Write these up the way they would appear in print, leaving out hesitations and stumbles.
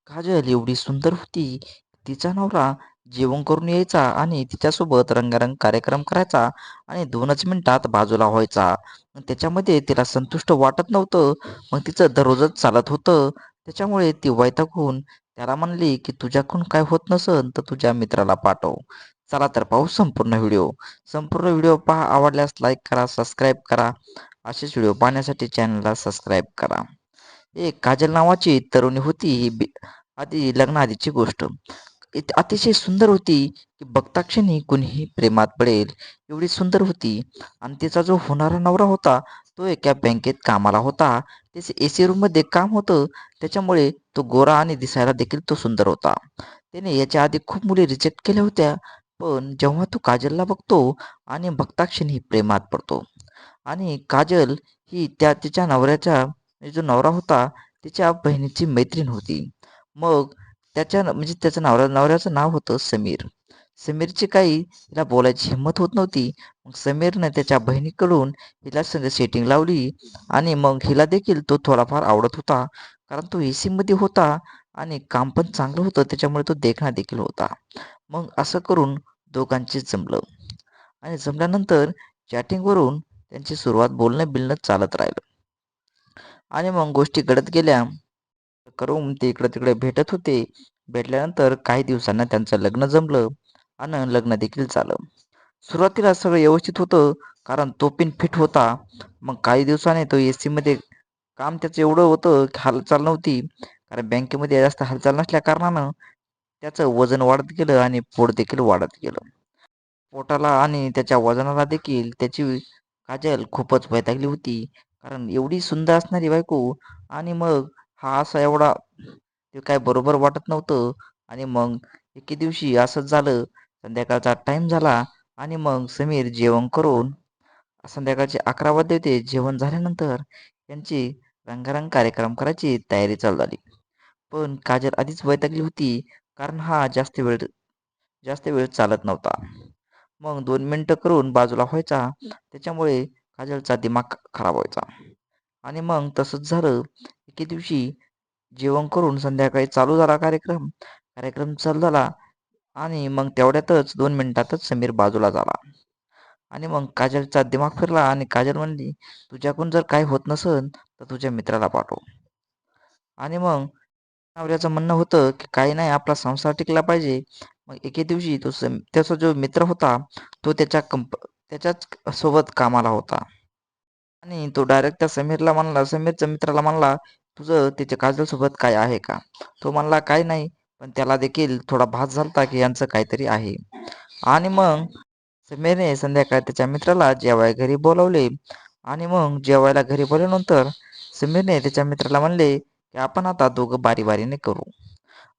काजल एवढी सुंदर होती. तिचा नवरा जेवण करून यायचा आणि तिच्यासोबत रंगारंग कार्यक्रम करायचा आणि 2च मिनिटात बाजूला व्हायचा. मग त्याच्यामध्ये तिला संतुष्ट वाटत नव्हतं. मग तिचं दररोजच चालत होतं. त्याच्यामुळे ती वैतागून त्याला म्हणली की तुझ्याकडून काय होत नसन तर तुझ्या मित्राला पाठव. चला तर पाहू संपूर्ण व्हिडिओ. संपूर्ण व्हिडिओ पहा. आवडल्यास लाईक करा, सबस्क्राईब करा. असेच व्हिडिओ पाहण्यासाठी चॅनलला सबस्क्राईब करा. एक काजल नावाची तरुणी होती. ही आधी लग्नाआधीची गोष्ट. अतिशय सुंदर होती की बघता क्षणी कुणीही प्रेमात पडेल एवढी सुंदर होती. आणि तिचा जो होणारा नवरा होता तो एका बँकेत कामाला होता. त्याचे AC रूममध्ये काम होतं. त्याच्यामुळे तो गोरा आणि दिसायला देखील तो सुंदर होता. त्याने याच्या आधी खूप मुली रिजेक्ट केल्या होत्या. पण जेव्हा तो काजलला बघतो आणि बघता क्षणी प्रेमात पडतो. आणि काजल ही तिच्या नवऱ्याच्या जो नवरा होता तिच्या बहिणीची मैत्रीण होती. मग म्हणजे त्याच्या नवऱ्याचं नाव होतं समीर. समीरची काही हिला बोलायची हिंमत होत नव्हती. मग समीरने त्याच्या बहिणीकडून हिला संग सेटिंग लावली आणि मग हिला देखील तो थोडाफार आवडत होता. कारण तो AC मध्ये होता आणि काम पण चांगलं होतं. त्याच्यामुळे तो देखणा देखील होता. मग असं करून दोघांचे जमलं आणि जमल्यानंतर चॅटिंगवरून त्यांची सुरुवात बोलणं-बिलणं चालत राहिलं. आणि मग गोष्टी घडत गेल्या. करून ते इकडे-तिकडे भेटत होते. भेटल्यानंतर काही दिवसांना त्यांचं लग्न जमलं आणि लग्न देखील झालं. सुरुवातीला सगळं व्यवस्थित होतं कारण तो पण फिट होता. मग काही दिवसाने तो AC मध्ये काम त्याचं एवढं होतं की हालचाल नव्हती. कारण बँकेमध्ये जास्त हालचाल नसल्या कारणानं त्याचं वजन वाढत गेलं आणि पोट देखील वाढत गेलं. पोटाला आणि त्याच्या वजनाला देखील त्याची काजल खूपच वैतागली होती. कारण एवढी सुंदर असणारी बायको आणि मग हा असा एवढा ते काय बरोबर वाटत नव्हतं. आणि मग एके दिवशी असंच झालं. संध्याकाळचा टाईम झाला आणि मग समीर जेवण करून संध्याकाळचे 11 वाजले होते. जेवण झाल्यानंतर त्यांची रंगारंग कार्यक्रम करायची तयारी चालू झाली. पण काजल आधीच वैतागली होती कारण हा जास्त वेळ चालत नव्हता. मग 2 मिनिटं करून बाजूला व्हायचा. त्याच्यामुळे काजलचा दिमाग खराब व्हायचा. आणि मग तसंच झालं. एके दिवशी जेवण करून संध्याकाळी चालू झाला कार्यक्रम. कार्यक्रम चालू झाला आणि मग तेवढ्यातच 2 मिनिटातच समीर बाजूला झाला. आणि मग काजलचा दिमाग फिरला आणि काजल म्हणली, "तुझ्याकडून जर काही होत नसेल तर तुझ्या मित्राला पाठव." आणि मग नवऱ्याचं म्हणणं होतं की काही नाही आपला संसार टिकला पाहिजे. मग एके दिवशी त्याचा जो मित्र होता तो त्याच्याच सोबत कामाला होता. आणि तो डायरेक्ट त्या समीरच्या मित्राला म्हणला, "तुझं त्याच्या काजलसोबत काय आहे का?" तो म्हणला, "काही नाही." पण त्याला देखील थोडा भास झालता की यांचं काहीतरी आहे. आणि मग समीरने संध्याकाळी त्याच्या मित्राला जेवायला घरी बोलावले. आणि मग जेवायला घरी बोलवल्यानंतर समीरने त्याच्या मित्राला म्हणले की आपण आता दोघं बारी-बारीने करू.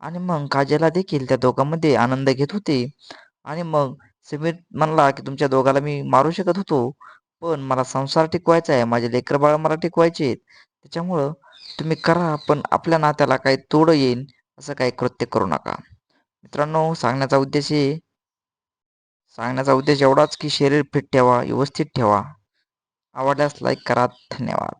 आणि मग काजलला देखील त्या दोघांमध्ये आनंद घेत होते. आणि मग समीर म्हणला की तुमच्या दोघाला मी मारू शकत होतो. पण मला संसार टिकवायचा आहे. माझे लेकरं-बाळं मला टिकवायचे आहेत. त्याच्यामुळं तुम्ही करा, पण आपल्या नात्याला काही तोड येईल असं काही कृत्य करू नका. मित्रांनो, सांगण्याचा उद्देश एवढाच की शरीर फिट ठेवा, व्यवस्थित ठेवा. आवडल्यास लाईक करा. धन्यवाद.